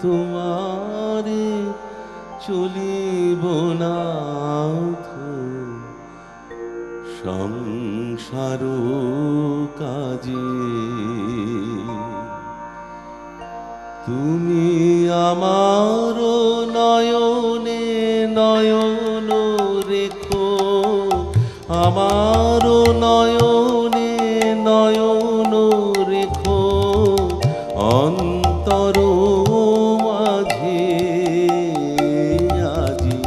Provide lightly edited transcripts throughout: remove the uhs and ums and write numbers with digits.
তোমারে চলিব নাথ সংসার কাজে। তুমি আমার নয়নে নয়ন রেখো, আমার নয়নে নয়ন রেখো অন্তর মাঝে। আজি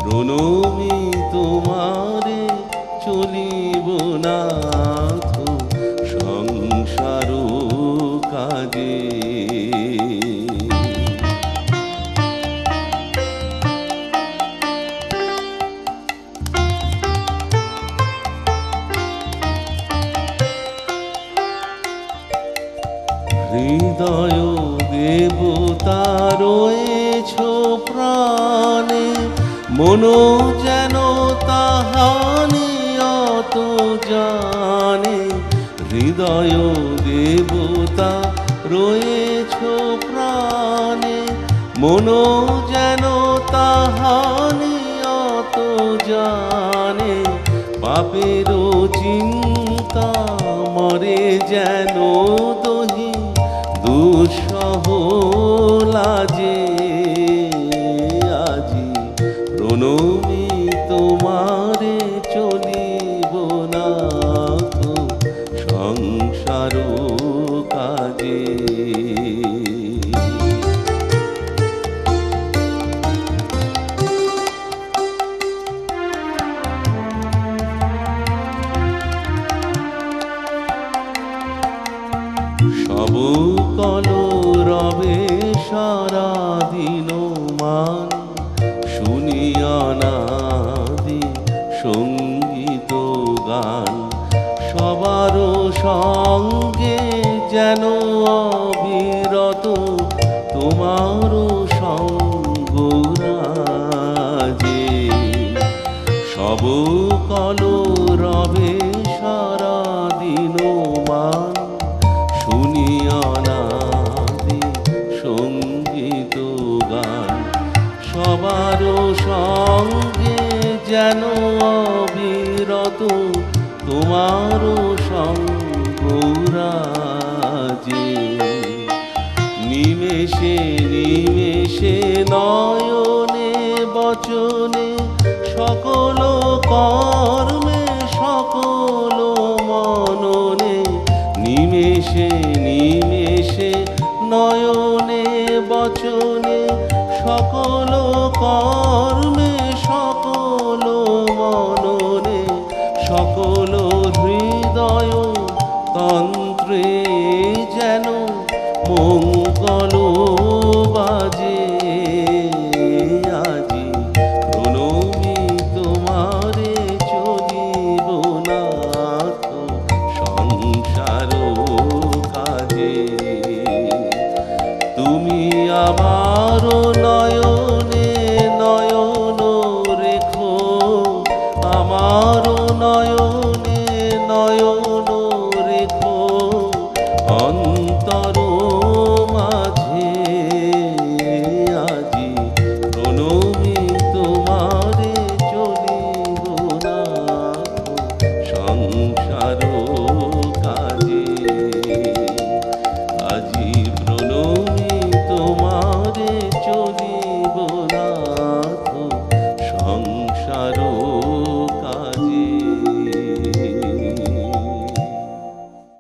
প্রণমি তোমারে চলিব নাথ সংসার কাজে। হৃদয় দেবতা রয়েছ প্রাণে, মনো যেন তাহানি অত জানে। হৃদয় দেবতা রয়েছ প্রাণে, মনো যেন তাহানি অত জানে। পাপেরও চিন্তা মরে যেন দহি দুঃসহ লাজে। আজি প্রণমি তোমারে চলিব নাথ সংসার কাজে। সব কলরবে সারাদিন মান, শুনিয়া নাদি সঙ্গীত গান। সবার সঙ্গে যেন অবিরত তোমার সঙ্গ রাজে। সব কলরবে সারাদিন মান, শুনিয়া নাদি সঙ্গীত গান। সবার সঙ্গে যেন অবিরত তোমার সঙ্গ রাজে। নিমেষে নিমেষে নয়নে বচনে সকল কর্মে সকল মননে। নিমেষে নিমেষে নয়নে বচনে সকল কর্মে সকল মননে। সকল হৃদয় তন্ত্রে যেন মঙ্গল বাজে। আজি প্রণমি তোমারে চলিব নাথ সংসার কাজে। তুমি আমার নয়ন